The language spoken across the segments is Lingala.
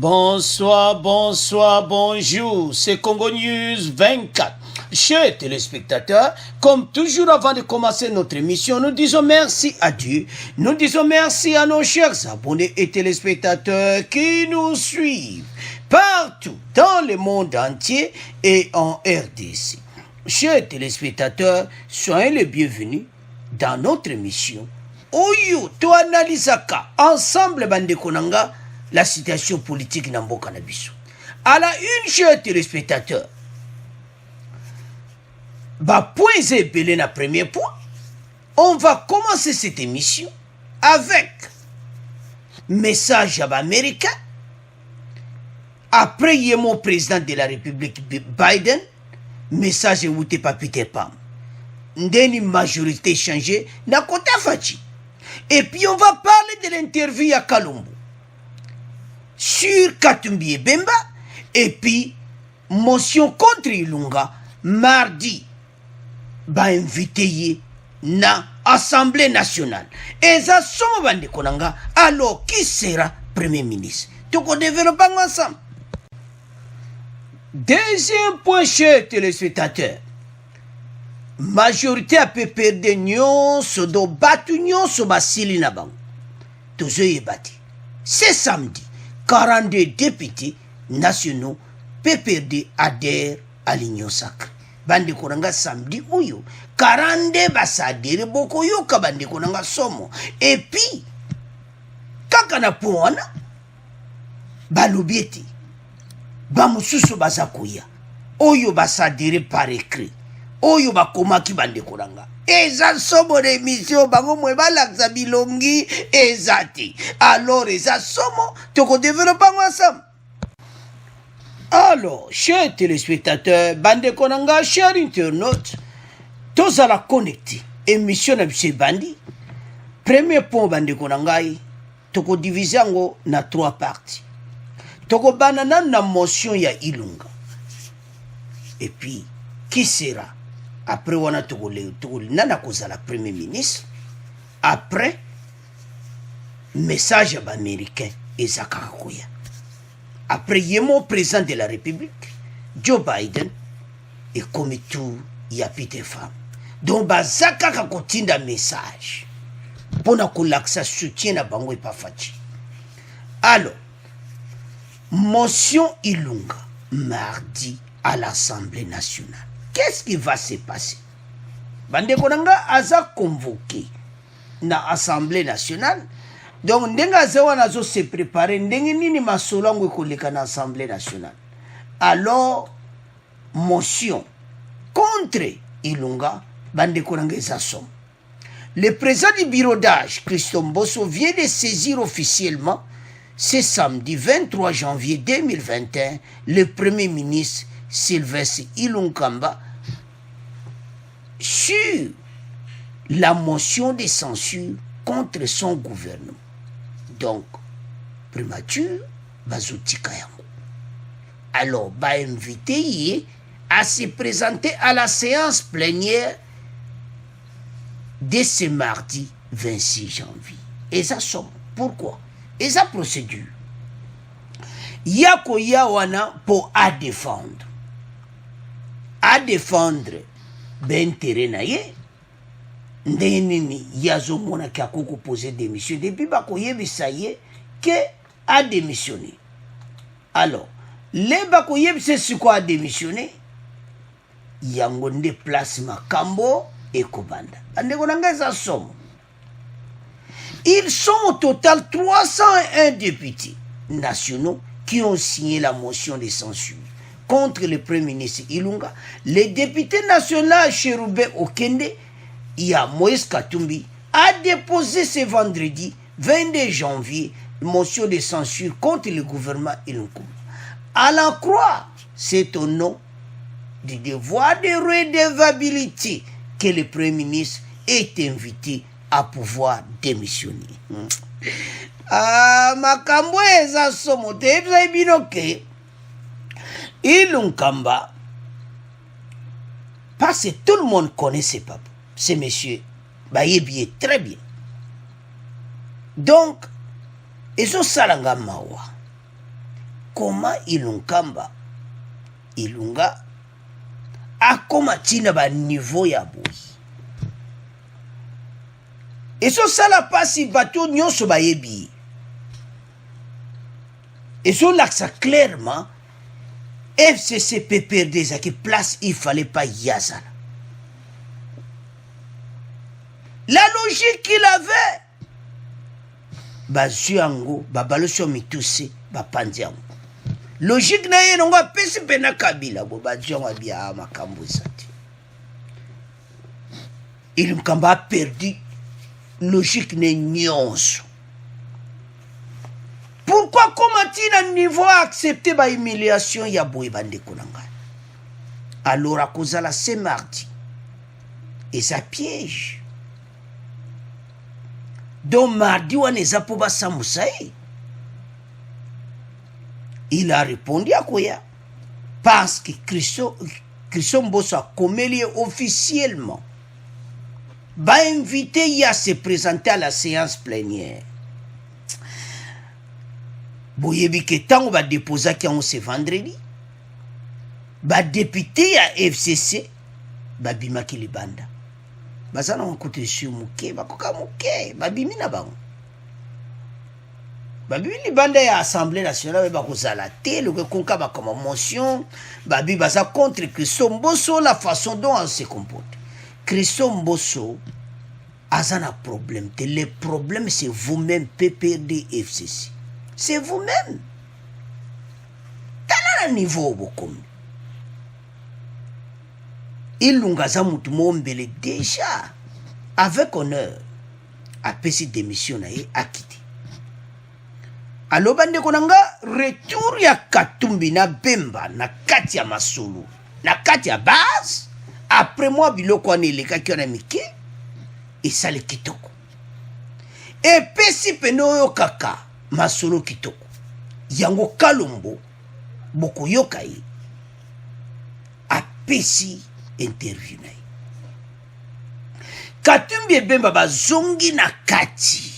Bonsoir, bonsoir, bonjour, c'est Congo News 24. Chers téléspectateurs, comme toujours avant de commencer notre émission, nous disons merci à Dieu, nous disons merci à nos chers abonnés et téléspectateurs qui nous suivent partout dans le monde entier et en RDC. Chers téléspectateurs, soyez les bienvenus dans notre émission. Oyo, to analysaka, ensemble bande konanga, la situation politique dans Mboka Nabiso. À la une, chers téléspectateurs, point zébélé na premier point, on va commencer cette émission avec message à l'Américain. Après, il y a mon président de la République Biden, message où t'es pas Peter Pam. Ndeni majorité changée, na kota fachi. Et puis on va parler de l'interview à Kalumbu sur Katumbi et Bemba, et puis motion contre Ilunga mardi ba invité na Assemblée nationale. Et ça somme bande konanga, alors qui sera Premier ministre? Tout qu'on développe ensemble. Deuxième point, chers téléspectateurs, majorité a pu perdre nyonso do batu nyonso basili na bango. Tozo yebati. C'est samedi. 42 députés nationaux PPRD adhèrent à l'Union sacrée. Bande konanga samedi uyo 42 basadere boko yoka bande konanga somo. Et puis kaka na poana balobieti bamususu bazakuya oyo basadere par écrit oyo bakomaki bande konanga. Eza somo de mission bango mwe balakza bilongi ezati. Alors eza somo toko développer ensemble. Alors, chers téléspectateurs, bande konanga, chers internautes, tous à la connecter. Émission na bise bandi. Premier point bande konanga, toko diviser ngo na 3 parties. Toko banana na motion ya Ilunga. Et puis, qui sera? Après, on a nana cause la Premier ministre. Après, message à l'Américain, Isaac Kouya. Après, il y a mon président de la République, Joe Biden, et comme tout, il y a Peter Femme. Donc, Bazaka continue un message. Pour que l'accès soutien à Bango et pas Fachi. Alors, motion Ilunga, mardi à l'Assemblée nationale. Qu'est-ce qui va se passer? Bande konanga aza convoqué na Assemblée nationale. Donc ndenga zewa nazo se préparer ndenge nini masolongo koleka na Assemblée nationale. Alors motion contre Ilunga bande konanga ezasom. Le président du bureau d'âge, Christophe Mbosso, vient de saisir officiellement ce samedi 23 janvier 2021 le Premier ministre Sylvestre Ilunkamba sur la motion de censure contre son gouvernement. Donc, primature, bazotika yango. Alors, ba invité à se présenter à la séance plénière de ce mardi 26 janvier. Et ça somme. Pourquoi? Et ça procédure. Yako yawana pour à défendre. À défendre ben terrain ye ndenini yazo mona ki akoko poser démission depuis bako yebisa ye que a démissionné. Alors les bako yebisa siko a démissionné yango nde place makambo et kobanda ande konanga za somo. Ils sont au total 301 députés nationaux qui ont signé la motion de censure contre le Premier ministre Ilunga. Les députés nationaux Cherubin Okende, il y a Moïse Katumbi, a déposé ce vendredi 22 janvier une motion de censure contre le gouvernement Ilunga. À l'en croire, c'est au nom du devoir de redevabilité que le Premier ministre est invité à pouvoir démissionner. Makambo eza somo te ebisa binoke Ilunkamba, parce que tout le monde connaît ces papas, ces messieurs, Bayebi très bien. Donc, ils ont salanga mawa. comment Ilunga akoma tina ba niveau ya boyi. Et ça la passe bateau nyonso ba yebi. Et ça l'axe clairement FCC PPRD qui place il fallait pas yazala. La logique qu'il avait bazuango babaloso mituse bapandiango. Logique na ye nonga pesi pena Kabila bo bazuango bia makambo sati. Il mkamba perdu logique ne nyonso. Pourquoi comment-il à niveau accepter ba humiliation ya boy bande konanga? Alors à cause la c'est mardi. Et ça piège. Donc mardi on est à pouba samoussaï. Il a répondu à quoi? Parce que Christo Mbosso a commélié officiellement. Va inviter à se présenter à la séance plénière. Boyebi que tant on va déposer qui on ce vendredi. Ba député à FCC ba bimaki libanda. Bazana on côté sur muke ba koka muke ba bimina bango. Ba bimi libanda ya assemblée nationale ba kozala te le konka ba comme motion ba bi baza contre Christo Mbosso la façon dont on se comporte. Christo Mbosso azana problème. Le problème c'est vous-même PPRD FCC. C'est vous-même. T'as un niveau beaucoup. Il l'ungaza mutumombele déjà avec honneur a pesi démission a quitté. Alors bande konanga retour ya Katumbi na Bemba na kati ya Masolo na kati ya base après moi biloko ane le kaki na mike et ça le kitoko. Et pesi peno kaka Masolo kitoko. Yango Kalombo boko yokai a pesi interview na. Katumbi et Bemba bazongi na kati.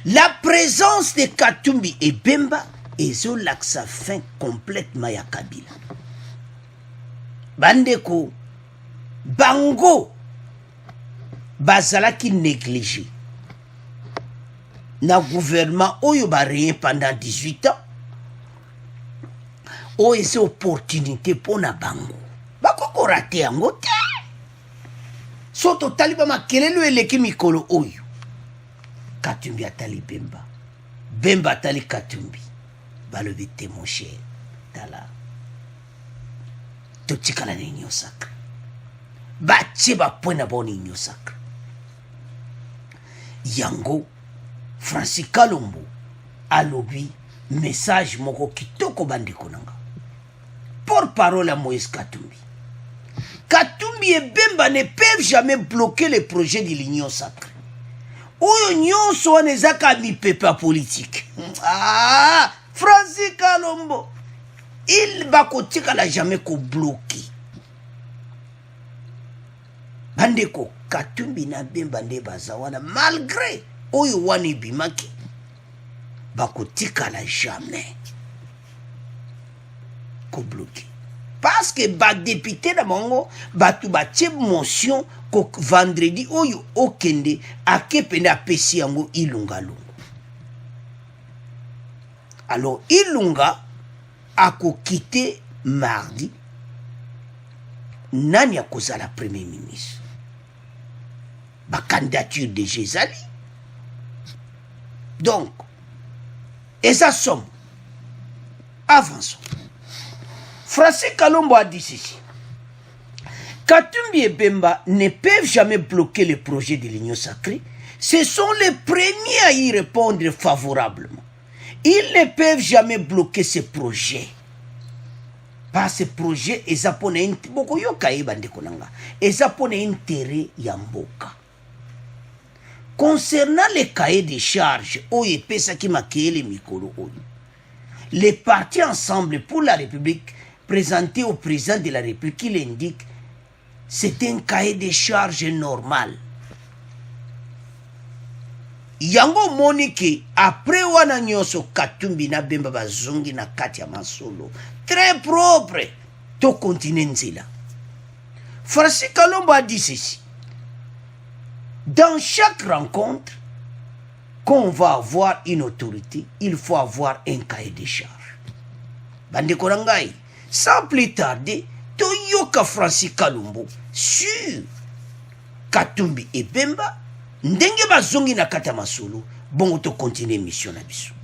La présence de Katumbi et Bemba est l'axe fin complètement ya Kabila. Bandeko bango bazalaki négligé. Na gouvernement oyo ba rien pendant 18 ans. Oyo c'est opportunité pour na bango. Bakoko raté yango te. Soto taliba makelelo eleki mikolo oyo. Katumbi atali Bemba. Bemba atali Katumbi. Balobi te mon cher. Tala. Totikala na inyo sacre. Batie ba point na bon inyo sacre. Yango Francis Kalombo alobi message moko kitoko bandeko nanga. Porte-parole à Moïse Katumbi. Katumbi et Bemba ne peuvent jamais bloquer les projets de l'Union sacrée. Oyo nyonso wanezaka mi pepa politique. Ah, Francis Kalombo. Il va kotika la jamais ko bloquer. Bandeko Katumbi na Bemba nde bazawana malgré oyo wani bimaki bakotika la jamais ko bloquer. Parce que ba député na bango batu batie motion ko vendredi oyo okende akepende apesi yango Ilunga lungu. Alors Ilunga ako quitté mardi nani akozala premier ministre. Ba candidature de Gézali. Donc, et ça somme. Avançons. Francis Kalombo a dit ceci. Katumbi et Bemba ne peuvent jamais bloquer le projet de l'Union sacrée. Ce sont les premiers à y répondre favorablement. Ils ne peuvent jamais bloquer ce projet. Par ce projet, ils ont intérêt yamboka. Concernant les cahiers de charges, les partis ensemble pour la République présentés au président de la République, il indique c'est un cahier de charges normal. yango monike après wana nyonso Katumbi na Bemba bazongi na kati ya masolo très propre to continuer nzela. Francis Kalombo a dit ceci: dans chaque rencontre, quand on va avoir une autorité, il faut avoir un cahier de charges. Bande Korangai, sans plus tarder, Toyoka Francis Kalombo sur Katumbi et Bemba, ndenge bazongi na kata masolo, bon to continuer mission na biso.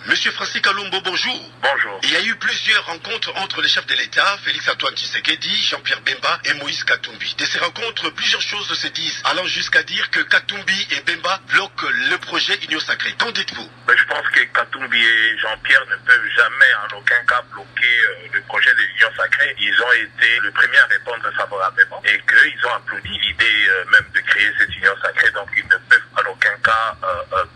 Monsieur Francis Kalombo, bonjour. Bonjour. Il y a eu plusieurs rencontres entre les chefs de l'État, Félix-Antoine Tshisekedi, Jean-Pierre Bemba et Moïse Katumbi. De ces rencontres, plusieurs choses se disent, allant jusqu'à dire que Katumbi et Bemba bloquent le projet Union Sacrée. Qu'en dites-vous? Je pense que Katumbi et Jean-Pierre ne peuvent jamais, en aucun cas, bloquer le projet de l'Union Sacrée. Ils ont été le premier à répondre favorablement et qu'ils ont applaudi l'idée même de créer cette Union Sacrée. Donc ils ne peuvent en aucun cas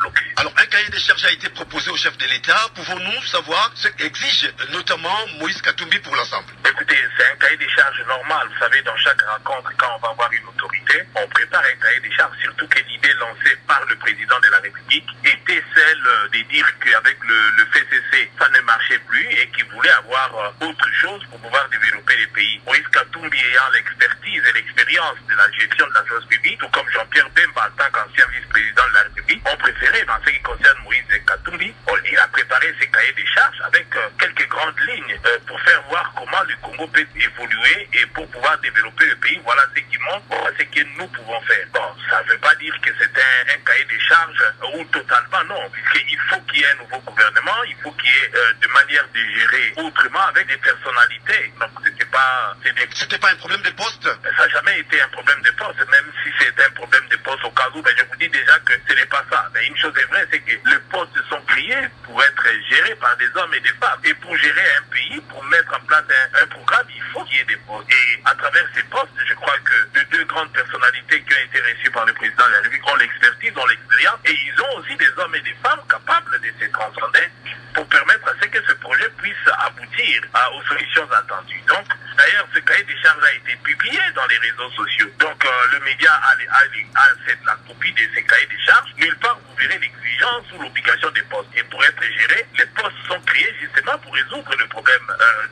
bloquer. Alors un cahier des charges a été proposé au chef de l'État. Pouvons-nous savoir ce qu'exige notamment Moïse Katumbi pour l'ensemble? Écoutez, c'est un cahier des charges normal. Vous savez, dans chaque rencontre, quand on va avoir une autorité, on prépare un cahier des charges, surtout que l'idée lancée par le président de la République était celle de dire qu'avec le FCC, ça ne marchait plus et qu'il voulait avoir autre chose pour pouvoir développer les pays. Moïse Katumbi ayant l'expertise et l'expérience de la gestion de la chose publique, tout comme Jean-Pierre Bemba en tant qu'ancien vice-président de la République, ont préféré, dans ce qui concerne Moïse Katumbi, il a préparé ses cahiers des charges avec quelques grandes lignes pour faire voir comment le Congo peut évoluer et pour pouvoir développer le pays. Voilà ce qui montre, voilà ce que nous pouvons faire. Bon, ça ne veut pas dire que c'est un cahier des charges ou totalement non, puisqu'il faut qu'il y ait un nouveau gouvernement, il faut qu'il y ait de manière de gérer autrement avec des personnalités. Donc c'était pas un problème de poste? Ça n'a jamais été un problème de poste, même si c'est un problème de poste au cas où, je vous dis déjà que ce n'est pas ça. Mais une chose est vraie, c'est que les postes sont créés pour être gérés par des hommes et des femmes. Et pour gérer un pays, pour mettre en place un programme, il faut qu'il y ait des postes. Et à travers ces postes, je crois que les deux grandes personnalités qui ont été reçues par le président de la République ont l'expertise, ont l'expérience, et ils ont aussi des hommes et des femmes capables de se transcender pour permettre à ce que ce projet puisse aboutir aux solutions attendues. Donc, d'ailleurs, ce cahier des charges a été publié dans les réseaux sociaux. Donc, le média a la copie de ces cahiers des charges. Nulle part, vous verrez l'exigence ou l'obligation des postes. Et pour être gérés, les postes sont créés justement pour résoudre le problème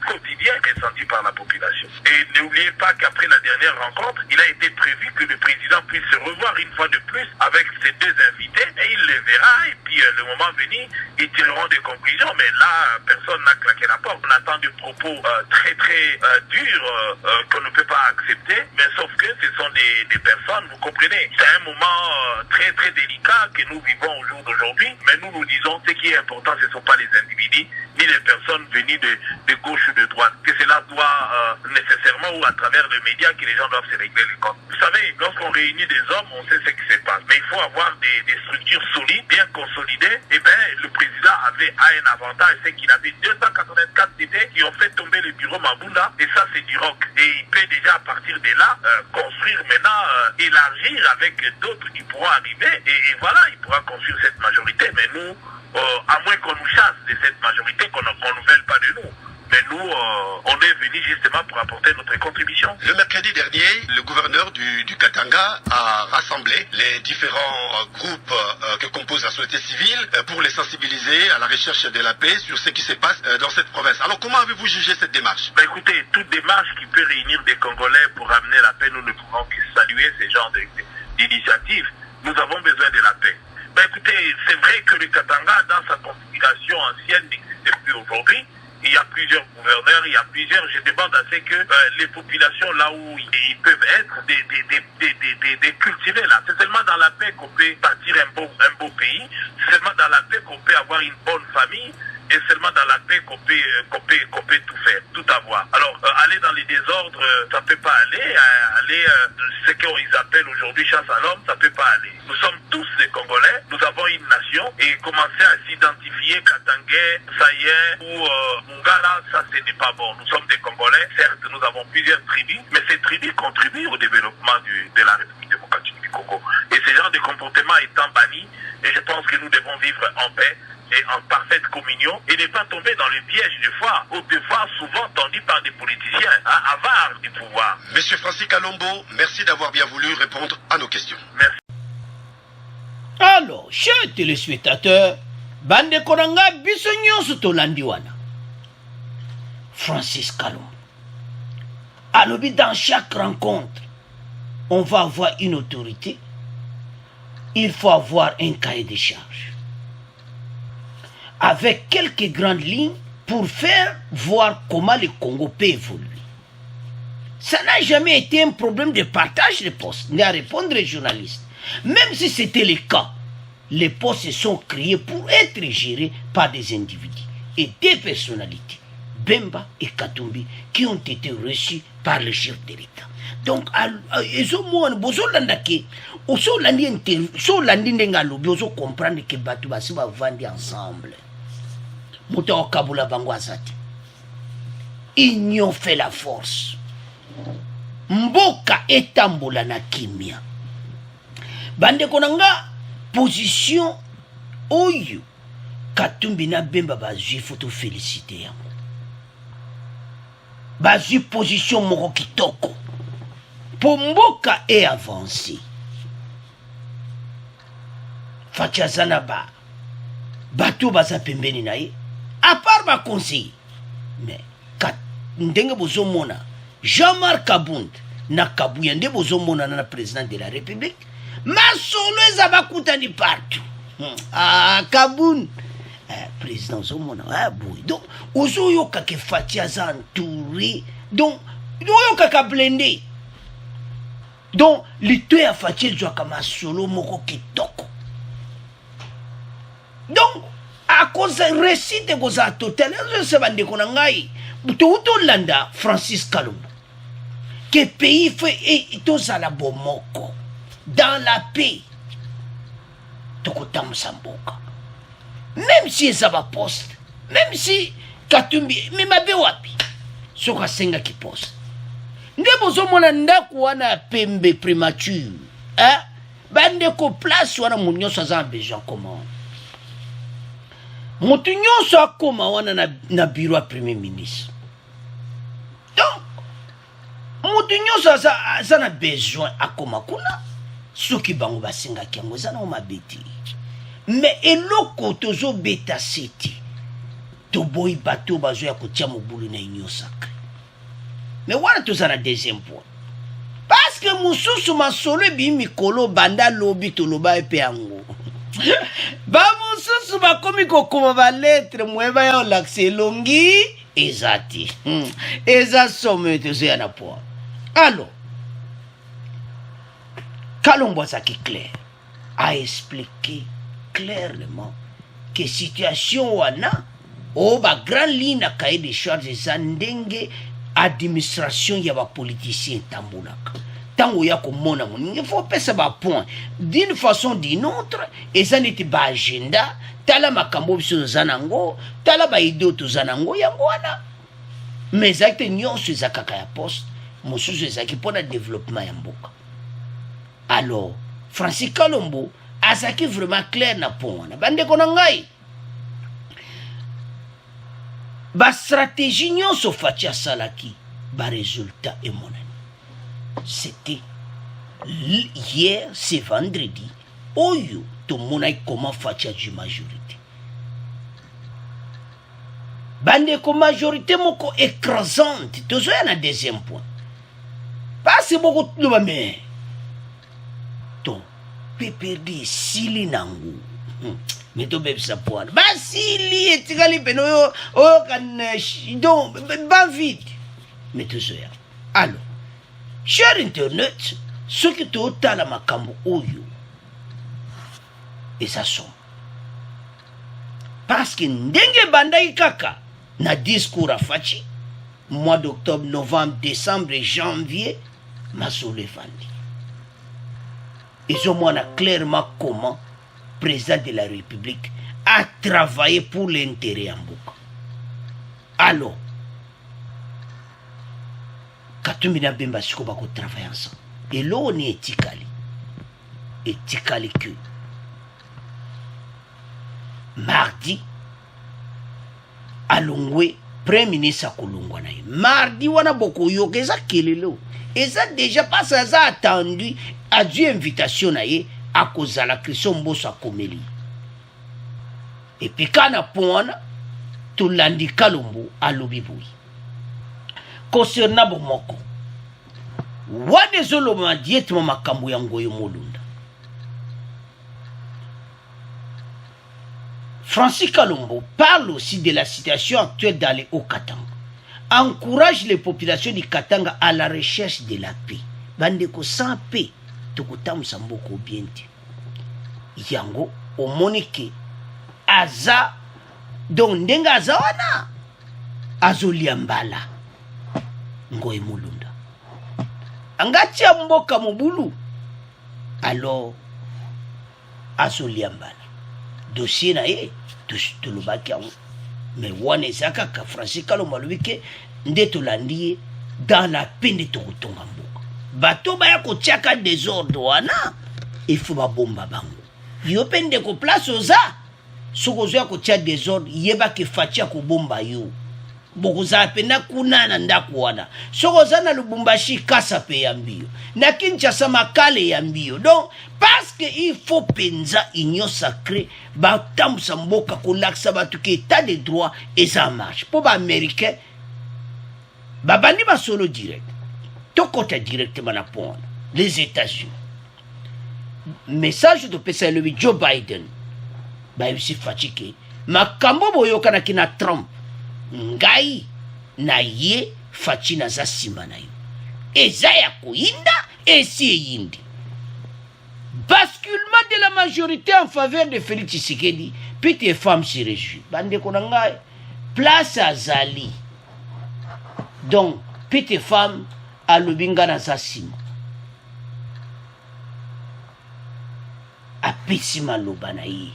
quotidien ressenti par la population. Et n'oubliez pas qu'après la dernière rencontre, il a été prévu que le président puisse se revoir une fois de plus avec ses deux invités, et il les verra, et puis le moment venu, ils tireront des conclusions. Mais là, personne n'a claqué la porte. On attend des propos très très durs qu'on ne peut pas accepter, mais sauf que ce sont des personnes, vous comprenez, c'est un moment très très délicat que nous vivons au jour d'aujourd'hui, mais nous disons ce qui est important, ce ne sont pas les individus, ni les personnes venues de gauche ou de droite, que cela doit nécessairement, ou à travers les médias, que les gens doivent se régler les comptes. Vous savez, lorsqu'on réunit des hommes, on sait ce qui se passe, mais il faut avoir des structures solides, bien consolidées. Et bien, le président a un avantage, c'est qu'il avait 284 députés qui ont fait tomber le bureau Mabunda, et ça c'est du rock. Et il peut déjà à partir de là construire maintenant, élargir avec d'autres qui pourront arriver, et voilà, il pourra construire cette majorité. Mais nous, à moins qu'on nous chasse de cette majorité, qu'on ne veuille pas de nous. Mais nous, on est venus justement pour apporter notre contribution. Le mercredi dernier, le gouverneur du Katanga a rassemblé les différents groupes que compose la société civile pour les sensibiliser à la recherche de la paix sur ce qui se passe dans cette province. Alors comment avez-vous jugé cette démarche? Écoutez, toute démarche qui peut réunir des Congolais pour amener la paix, nous ne pouvons que saluer ce genre d'initiative. Nous avons besoin de la paix. Écoutez, c'est vrai que le Katanga, dans sa configuration ancienne, n'existe plus aujourd'hui. Il y a plusieurs gouverneurs, je demande à ce que les populations là où ils peuvent être, des cultiver là. C'est seulement dans la paix qu'on peut bâtir un beau pays, c'est seulement dans la paix qu'on peut avoir une bonne famille, et seulement dans la paix qu'on peut tout faire, tout avoir. Alors, aller dans les désordres, ça peut pas aller. Ce qu'ils appellent aujourd'hui chasse à l'homme, ça peut pas aller. Nous sommes tous des Congolais, nous avons une nation, et commencer à s'identifier Katangais, Sayen ou Mungala, ça ce n'est pas bon. Nous sommes des Congolais, certes, nous avons plusieurs tribus, mais ces tribus contribuent au développement de la République démocratique du Congo. Et ce genre de comportement étant banni, et je pense que nous devons vivre en paix et en parfaite communion, et ne pas tomber dans le piège de foi, autrefois souvent tendu par des politiciens avares du pouvoir. Monsieur Francis Kalombo, merci d'avoir bien voulu répondre à nos questions. Merci. Alors, chers téléspectateurs, bande konanga biso nyonso tolandi wana. Francis Kalombo. Alors, dans chaque rencontre, on va avoir une autorité. Il faut avoir un cahier de charges. Avec quelques grandes lignes pour faire voir comment le Congo peut évoluer. Ça n'a jamais été un problème de partage de postes, ni à répondre les journalistes. Même si c'était le cas, les postes sont créés pour être gérés par des individus et des personnalités, Bemba et Katumbi, qui ont été reçus par le chef de l'État. Donc, ils ont comprendre que Batu Basi va vendre ensemble. Moto Kabula Bangwazati. Union fait la force. Mboka etambola na kimia. Bande konanga position oyo Katumbi na Bemba bazui photo féliciter yango. Bazui position moko kitoko. Pour mboka et avancer. Fachazana ba bato baza pembeni na ye. À part ma conseil. Mais ndenge bozomona Jean-Marc Abound na Kabuya nde bozomona na président de la République. Masolo ezaba kutani partout. Kabound président zomona boy. Donc ozoyoka ke Fatiaza entouré. Donc oyoka ka blendé. Donc l'ité a Fatia Joaka Masolo moko kitoko. Donc à cause de récit de Goza Total, je sais pas de Konangai, tout Landa, Francis Kalombo, que pays fait et tous à la bomoko, dans la paix, Tokotam Samboka. Même si ça va poste, même si Katumbi, mais ma bewapi, Soka Senga qui poste. Ndebozo mona ndaku wana pembe prémature, hein? Bande ko place wana munyo sa besoin comment? Motu nyonso akoma wana na bureau à premier ministre. Donc, motu nyonso aza na besoin akoma kuna soki bango basinga kiango zana mabeti. Mais eloko tozo beta city. Toboyi bato bazo ya kotia mobulu na union sacrée. Mais wana toza na deuxième point. Parce que mususu masolo bi mikolo banda lobi toloba epe yango. Ba mususu bakomi kokoma ba lettre mweba ya l'accès longi ezati. Eza somme tozo ya na point. Alors, Kalombo Zaki clair a expliqué clairement que situation wana o ba grand ligne na cahier de charges zandenge administration ya ba politicien tambulaka. Tango ya komona moninga faut pesa ba point d'une façon d'une autre et ça n'était pas agenda tala makambo biso zanango tala ba idée to zanango yango wana mais acte nyonso ezakaka ya poste mosusu ezaki pona développement ya mboka. Alors Francis Kalombo azaki vraiment clair na point wana bande kona ngai ba stratégie nyonso Fatia salaki ba résultat et mon. C'était hier, c'est vendredi. Oyo, tout le monde a comment faire du majorité. Bande ko majorité moko écrasante. Tout ça, y a un deuxième point. Parce que beaucoup de mais donc, PPD, Sili Nangu. Mais tu bébé ça point. Bah, Sili et Tigali Peno, oh, donc, bah, vite. Mais tout ça. Alors, cher internet, ce qui est autant la makambo oyo et ça sont parce que ndenge bandai kaka na discours à Fachi mois d'octobre, novembre, décembre et janvier masole fandi ils ont montré clairement comment le président de la République a travaillé pour l'intérêt en Mboka. Alors Katumbi na Bemba siko bako travailler ensemble. Et là on est etikali. Etikali que mardi alongwe premier ministre akolongwa na ye. Mardi wana boko yokeza kelelo. Et ça déjà pas ça attendu a dû invitation na ye akozala Christian Mboso akomeli. Et puis kana pona tolandi Kalombo alobi boui. Concernant bomoko. Wane zoloma directement makambo ya Ngoyo Molunda. Francis Kalombo parle aussi de la situation actuelle dans les Hauts-Katanga. Encourage les populations du Katanga à la recherche de la paix. Bandeko sans paix, tokotamu samboko biente. Yango omonike aza donc ndenga aza wana azoliambala Ngoyo Molunda. Angati ya mboka mobulu alors azoliambala. Dossier na ye tolobaki yango mais wana ezaka ka Francis Kalombo alobi ke nde tolandi dans la paix nde tokotonga mboka. Bato baya kotiaka désordre wana il faut babomba bango. Yo pe ndeko place oza soko ozoya kotia désordre yeba ke fatia kobomba yo. Bokoza pena kunana ndako wana. Soko oza na Lubumbashi kasa pe ya mbio. Na Kinshasa makale ya mbio. Donc parce que il faut penza union sacrée batambusa mboka kolakisa batu ke état de droit eza marche. Po ba américain babandi ba solo direct. Tokota directement na pona les États-Unis. Message de pesa le Joe Biden. Ba yisi fatike makambo boyoka na kina Trump. Ngai na ye fachi za sima na yo. Eza ya koinda esi yindi. Basculement de la majorité en faveur de Félix Tshisekedi. Puis tes femmes se réjouissent. Bande konanga place à Zali. Donc, puis tes femmes à l'obinga na za sima. A pesima lobana ye.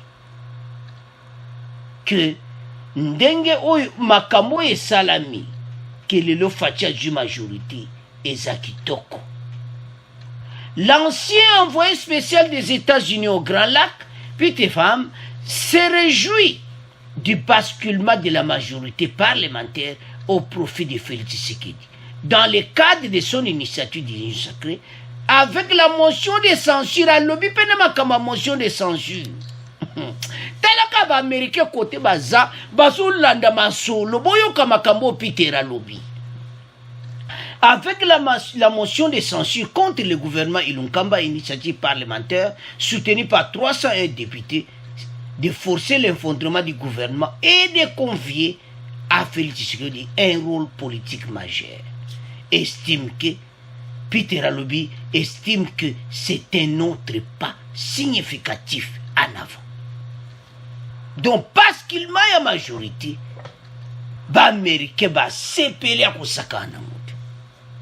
Que ndenge oyo makambo esalami ke lelo fatia du majorité eza kitoko. L'ancien envoyé spécial des États-Unis au Grand Lac, Peter Pham, se réjouit du basculement de la majorité parlementaire au profit de Félix Tshisekedi dans le cadre de son initiative d'union sacrée avec la motion de censure à lobby penema comme motion de censure. Talaka ba américain côté baza baso landa masolo boyoka makambo Peter lobby avec la motion de censure contre le gouvernement Ilunkamba, initiative parlementaire soutenue par 301 députés, de forcer l'effondrement du gouvernement et de confier à Félix Tshisekedi un rôle politique majeur. Estime que Peter Alobi estime que c'est un autre pas significatif en avant. Donc, parce qu'il m'a la majorité, les Américains vont s'épeler à Kosakana.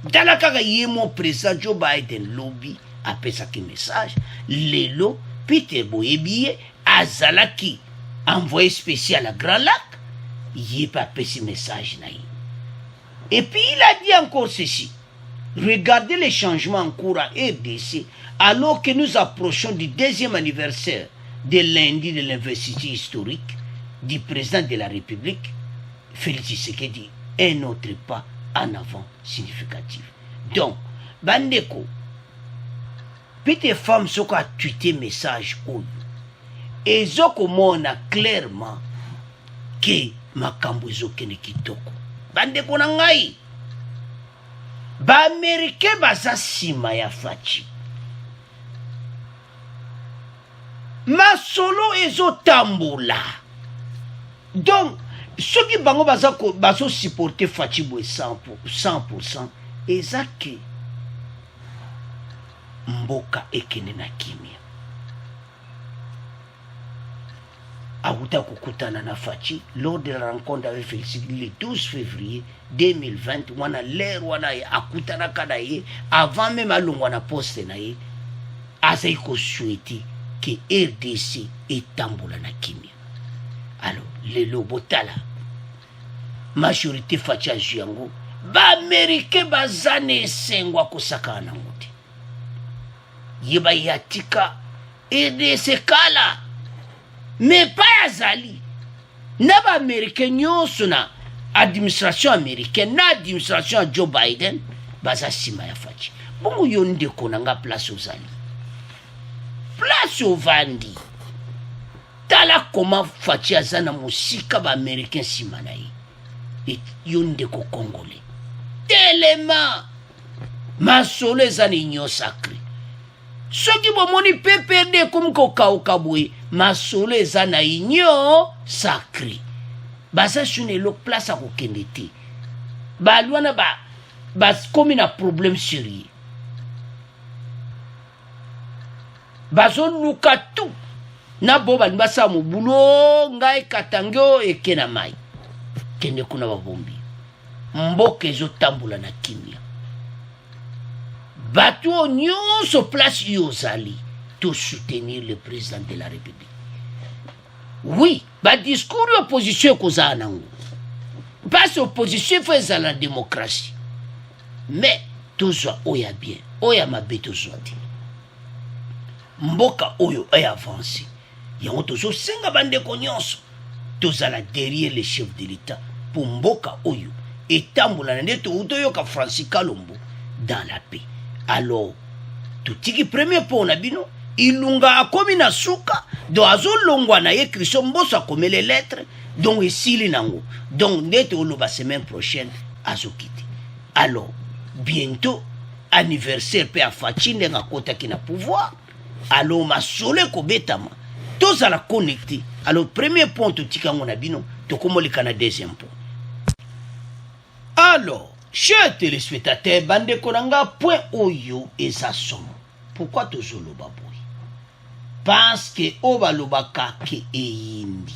Dans la cas où mon président Joe Biden lobby appelle ça qui message, Lelo, Peter Boyebiye, Azalaki, envoyé spécial à Grand Lac, il pas appelé ce message. Et puis il a dit encore ceci. Regardez les changements en cours à RDC alors que nous approchons du 2e anniversaire de lundi de l'investiture historique du président de la République, Félix Tshisekedi, un autre pas en avant significatif. Donc, Bandeko, Peter Pham soko a tweeté message oyo. Et zoko mona clairement que makambo ezokende kitoko. Bandeko na ngai, ba Américain baza sima ya fachi. Masolo ezotambola. Donc, ceux qui bango bazo supporter fachi boy 100%, eza ke mboka ekene na kimia. Aouta kukutana na fachi lors de la rencontre avec Félix le 12 février 2020, wana l'air wana akutana kada ye avant même alongwa na poste na ye azai ko souhaiter que RDC etambola na kimia. Alors le lobotala majorité fachi ajuyango ba Américain bazane sengwa kosakana ngote yeba yatika RDC kala mais pas azali na ba Américain nyonso na administration américaine na administration Joe Biden baza sima ya fachi bongo yonde konanga place ozali place ovandi tala comment faci aza na mosika baaméricain nsima na ye yo ndeko congolais telema masolo eza na union sacré soki bomoni PPRD ekomi kokauka boye masolo eza na union sacré baza suna eloko place akokende te balwana bakomi na problème sérieux bazoluka tu na bo bani basala mobulo ngai katangio eke na mai kende kuna babombi mboka ezotambola na kimia bato oyo nyonso place oyo ozali to soutenir le président de la république. Oui, badiscours ya opposition ekozala nango parce opposition efo ezala na démocratie mais tozwa oyo ya bien oyo ya mabe tozwa te mboka oyo eavance yango tozosenga bandeko nyonso tozala derrière le chef de l'état pour mboka oyo etambola na nde toyoka Francis Kalombo dans la paix. Alors totiki premier point na bino ilunga akomi na suka do azolongwa na ye Christo Mboso akomele lettre donc esili nango donc ndete oloba semaine prochaine azokite. Alors bientôt anniversaire pe afaci ndenga akotaki na pouvoir. Alors masolo ekobetama tozala connecté. Alors premier point totikango na bino tokomolika na deuxième point. Alors chers téléspectateurs bandeko nanga point oyo eza somo pourquoi tozoloba boye parce que obalobaka ke eyindi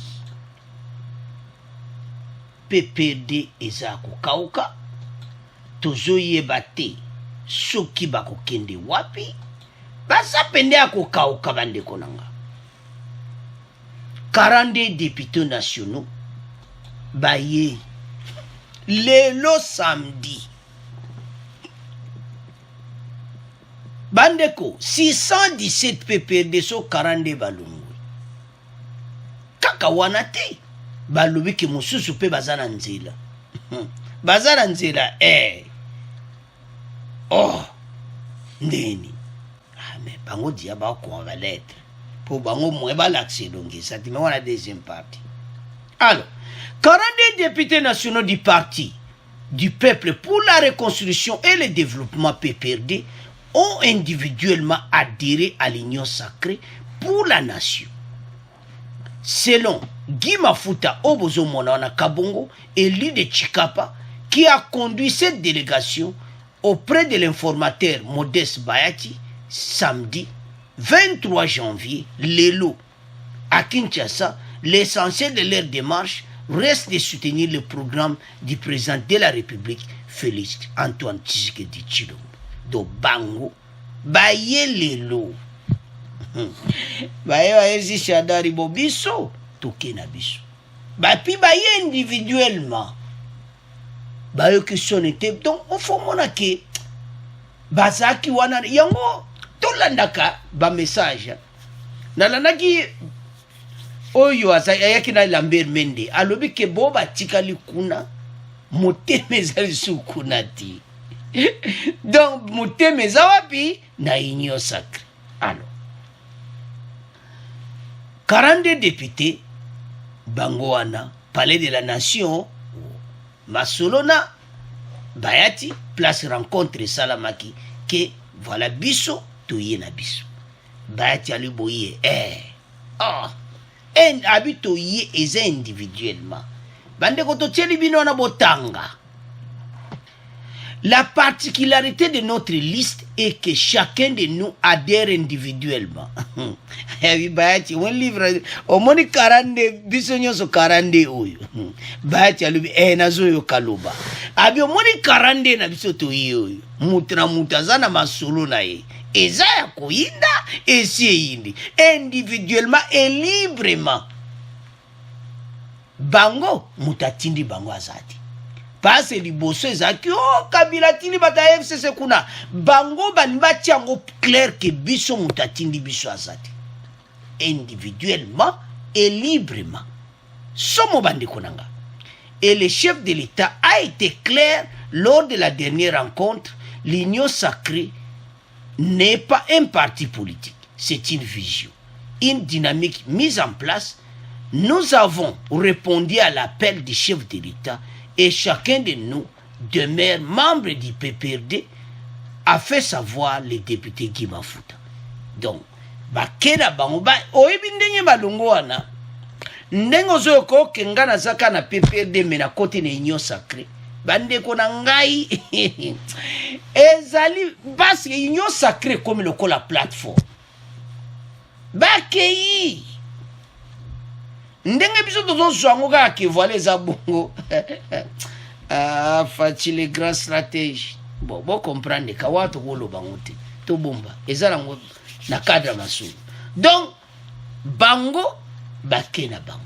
PPRD eza kokauka tozoyeba te soki bakokende wapi baza pende akokauka bandeko nanga 42 députés nationaux baye lelo samedi bandeko 617 PPRD so 42 balongwe kaka wana te balobi ke mosusu pe baza na nzela baza na nzela ndeni mais bango dia bakoma balettre po bango mwe balakse elongisa te mais wana deuxième partie. Alors 42 députés nationaux du parti du peuple pour la reconstruction et le développement PPRD ont individuellement adhéré à l'union sacrée pour la nation. Selon Guy Mafuta Obozo Monana Kabongo, élu de Chikapa, qui a conduit cette délégation auprès de l'informateur Modeste Bayati samedi 23 janvier, Lelo, à Kinshasa, l'essentiel de leur démarche reste de soutenir le programme du président de la République, Félix Antoine Tshisekedi Tshilombo. Do bango, baye lelo. Baye si shadari bobiso, toke na biso. Bapi baye individuellement. Baye qui sonete, donc au fond monake, bazaki wana, yango, tolandaka, ba message. Nalandaki, oyo ayaki na Lambert Mende alobi ke bo batikali kuna motema ezali su kuna ti donc motema eza wapi na union sacré. Alors 42 députés bango wana palais de la nation masolona Bayati place rencontre salamaki ke voilà biso toye na biso Bayati aliboye en habito ye eza individuellement bandeko totieli bino na botanga. La particularité de notre liste est que chacun de nous adhère individuellement. Bayati un livre au moni 42 biso nyonso 42 oyo Bayati alubi nazo yo kaloba abi o moni 42 na biso to oyo mutra mutazana masolo na ye eza ya koyinda esi eyindi individuellement et librement bango mutatindi bango azati parce liboso ezaki Kabila tindi bata FCC kuna bango banibati yango clair que biso mutatindi biso azati individuellement et librement somo bandeko nanga. Et le chef de l'État a été clair lors de la dernière rencontre, l'union sacrée n'est pas un parti politique. c'est une vision, une dynamique mise en place. Nous avons répondu à l'appel du chef de l'État et chacun de nous demeure membre du PPRD, a fait savoir le député Guy Mafuta. Donc, bakena bango ba oyebi ndenge balongo wana ndenge ozoko kenga na zaka na PPRD mena kote na union sacrée bandeko na ngai ezali parce que union sacrée comme le la plateforme bakei ndenge biso tozo zwango ka ke voilà za bongo facile grand stratégie bon comprendre ka watu kolo bangote to bomba ezala ngo na cadre masulu donc bango bakena bango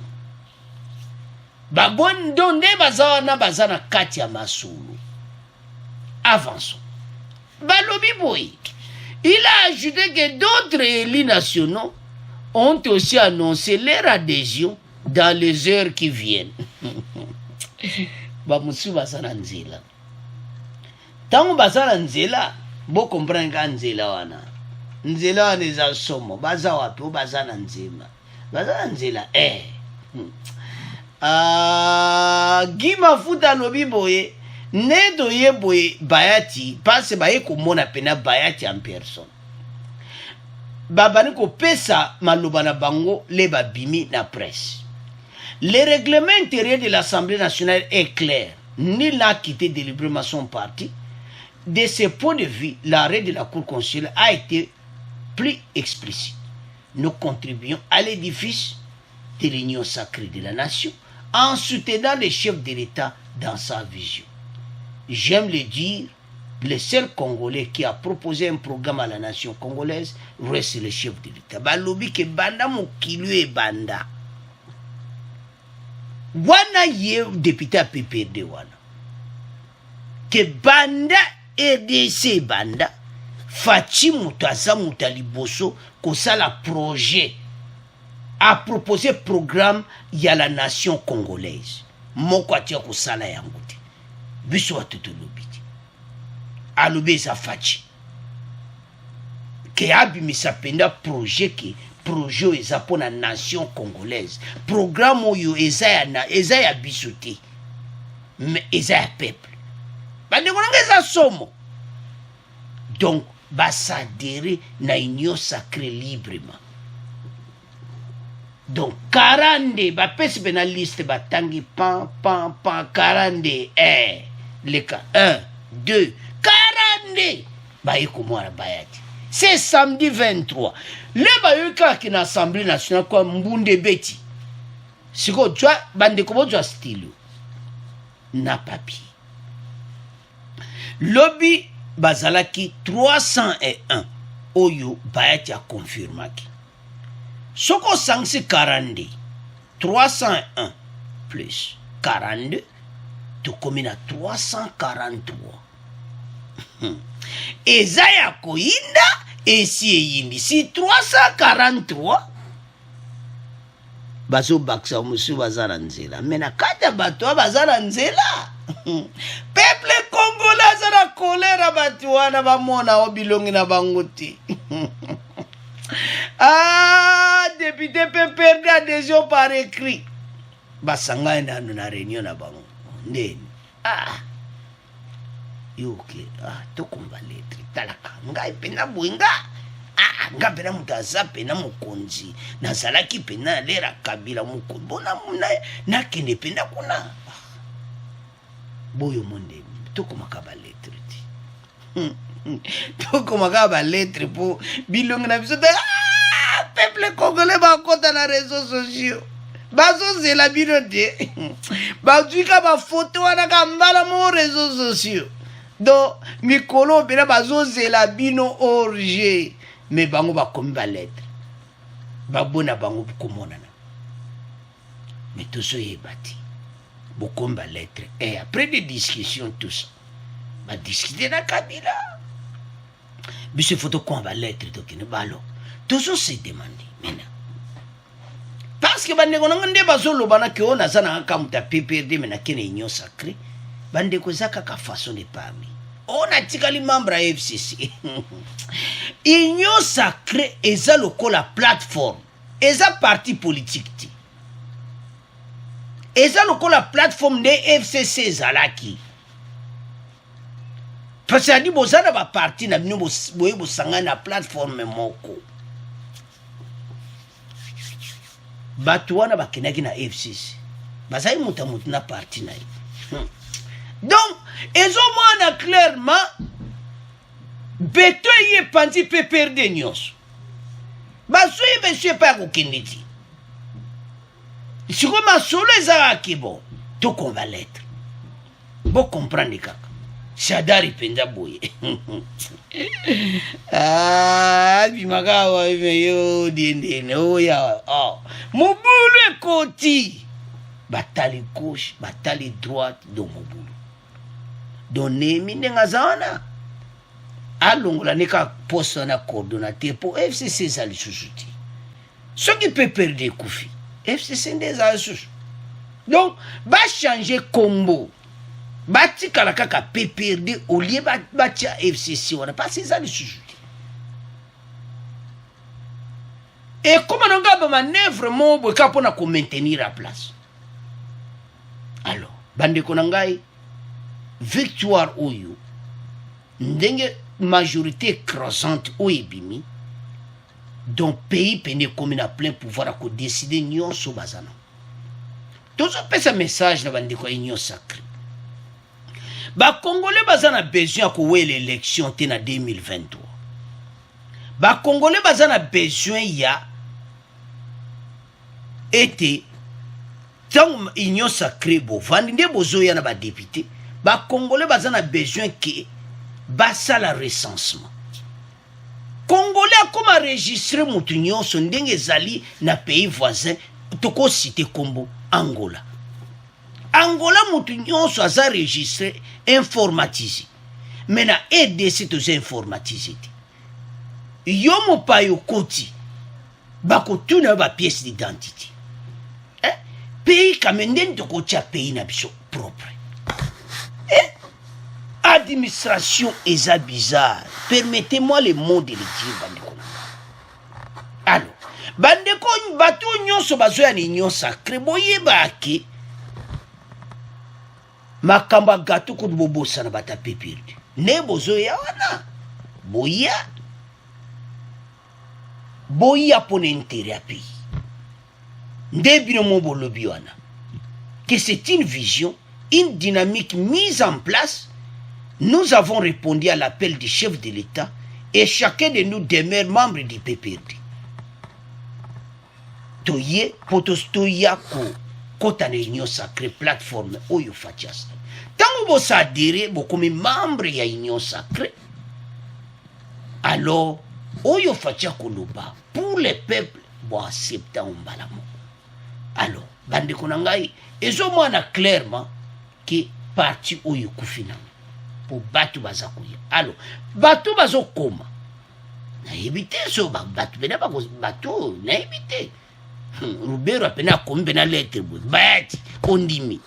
babon donde bazana bazana kati ya masulu avançons balobi boy. Il a ajouté que d'autres élus nationaux ont aussi annoncé leur adhésion dans les heures qui viennent. Bamusu basana nzela. Tango basana nzela, bo comprendre ka nzela wana. Nzela wana eza somo, baza wapi bazana nzema. Bazana nzela Guy Mafuta lobi boye, nedo ye boye bayati, parce baye komona pena bayati en personne. Babani ko pesa maloba na bango le babimi na presse. Le règlement intérieur de l'Assemblée nationale est clair. Nul n'a quitté délibérément son parti. De ce point de vue, l'arrêt de la Cour constitutionnelle a été plus explicite. Nous contribuons à l'édifice de l'union sacrée de la nation en soutenant le chef de l'État dans sa vision. J'aime le dire, le seul Congolais qui a proposé un programme à la nation congolaise reste le chef de l'État. Balobi ke banda mokilu e banda. Wana ye député à PPRD wana. Ke banda RDC banda. Fachi mutaza mutaliboso kosala projet. A proposé programme ya la nation congolaise. Moko atia kosala yango te. Biso watutulubi. Alobe sa fachi. Ke abimisa penda projet ke projet eza pona nation congolaise. Programme oyo eza ya biso te. Mais eza ya peuple. Bande konanga eza somo. Donc basadere na union sacrée librement. Donc 40 bapesi pena liste batangi pan 40 les cas 1 2 40 bayeko mwana bayati. C'est samedi 23. Le bayeka ki na Assemblée nationale kwa mbunde beti. Siko jwa bande ko jwa stylo na papier. Lobby bazalaki 301 oyo bayati a confirmaki. Soko sanksi 42 301 plus 42 to komina 343. Ezaya koinda esi eyindi si 343 bazo baksa musu bazana nzela mena kata bato bazana nzela peuple congolais zara kolera batu wana bamona obilongi na banguti. Député PPRD adhésion par écrit basanga ndanu na réunion na bango ndeni yoke tokomba lettre talaka ngai pena bwinga nga pena mutaza pena mokonzi nazalaki pena lera kabila mokonzi bona na kende pena kuna boyo monde tokomaka ba lettre ti tokomaka ba lettre po bilongi na biso peuple congolais bakota na réseaux sociaux bazozela bino te bazwika bafoto wana kambala mo réseaux sociaux donc mikolo pena bazozela bino orge mais bango bakomi ba lettre babona bango bukomonana mais tozoyeba te bokomi ba lettre et après des discussions tout ça badiscute na kabila biso foto kwa ba lettre tokene balo tozo se demander maintenant parce que bande konanga nde bazoloba na ke ona sana kamuta PPRD mena kene union sacrée bande ko zaka ka façon de parler on a tikali membre à FCC union sacrée eza lokola plateforme eza parti politique ti eza lokola plateforme de FCC ezalaki parce que adi bozana ba parti na bino boye bosanga na plateforme moko bato wana bakendaki na FCC bazali muta na parti na ye donc ezomona clairement beto ye panzi pe perde nyonso basoyi beso pa kokende ti siko masolo ezalaki bon tokonva lettre bo comprendre kaka shadari penza boye bimaka yo diendene oya mobulu ekoti batali gauche batali droite do mobulu don nemi ndenge aza wana alongola neka poste na coordonnateur po FCC eza lisusu te soki mpe perde ekufi FCC nde eza lisusu donc bachange kombo batikala kaka PPRD au lieu batia FCC wana parce eza lisusu te ekoma nanga bamanevre mo boyeka mpona komaintenir a place alors bandeko na ngai victoire oyo ndenge majorité écrasante oyo ebimi donc pays pene ekomi na plein pouvoir ya kodeside nyonso baza na tozopesa message na bandeko ya union sacré bakongolais baza na besoin ya kowela élection te na 2023 bakongolais baza na besoin ya ete ntango union sacré bovandi nde bozoya na badepute bakongolais baza na besoin ke basala recensement congolais akoma enregistre mutu nyonso ndenge ezali na pays voisin tokosite kombo angola mutu nyonso aza registre informatisé mais na EDC toza informatisé te yo mopayo koti bakotuna bapièce d'identité pays kame ndeni tokotia pays na biso propre administration eza bizarre permettez-moi le mot de le dire bandeko alors bandeko bato nyonso bazoya na union sacré boyeba ke makambo gato kudu bobosana bata pepirde ne bozoya wana boya pona intérêt ya pays nde bino mo bolobi wana que c'est une vision, une dynamique mise en place. Nous avons répondu à l'appel du chef de l'État et chacun de nous demeure membre du PPRD. Toye potostoya ko kota na union sacrée plateforme oyo fatias. Tango bo sa adhéré bo comme membre ya union sacrée. Alors oyo fatia koloba pour les peuples bo accepter ombalamo. Alors bande konangai ezomona clairement que parti oyo kufina pour batu bazakuya. Alors batu bazokoma na éviter so batu bena ba batu na éviter Rubero apena kombe na lettre bo bati ondimi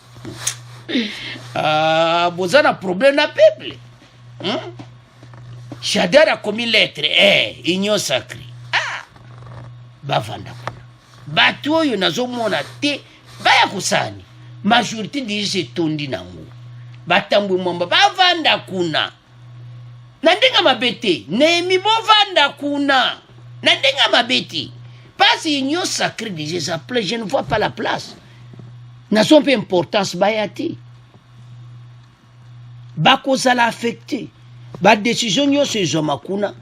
bozana problème na peuple Shadara komi lettre union sacrée bavanda kuna batu oyo nazomona te baya kusani majorité dije tondi nango batambwe mwamba bavanda kuna nandenga mabete nemi bovanda kuna nandenga mabete parce union sacrée dije ça plaît je ne vois pas la place n'a son peu importance bayati bakozala affecté ba décision nyonso ezoma kuna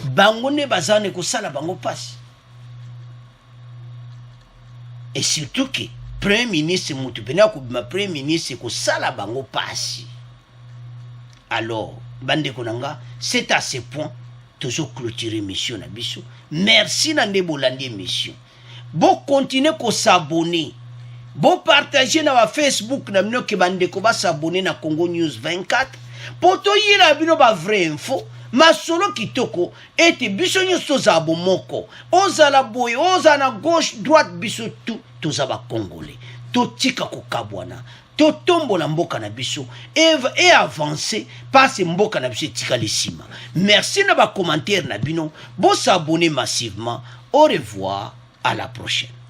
bango ne bazane kosala bango pasi et surtout que premier ministre mutu pena ko ma premier ministre ko sala bango pasi. Alors bande konanga c'est à ce point toujours clôturer mission na biso. Merci na ndebolandi mission. Bo continuer ko s'abonner. Bo partager na wa Facebook na mino ke bande ko ba s'abonner na Congo News 24 poto yira bino ba vrai info. Masolo kitoko ete biso nyonso za bomoko ozala boye ozana gauche droite biso tout tozaba congolais totika kokabwana totombola mboka na biso et avancer parce mboka na biso etikali sima. Merci na ba commentaire na bino, bo s'abonner massivement. Au revoir, à la prochaine.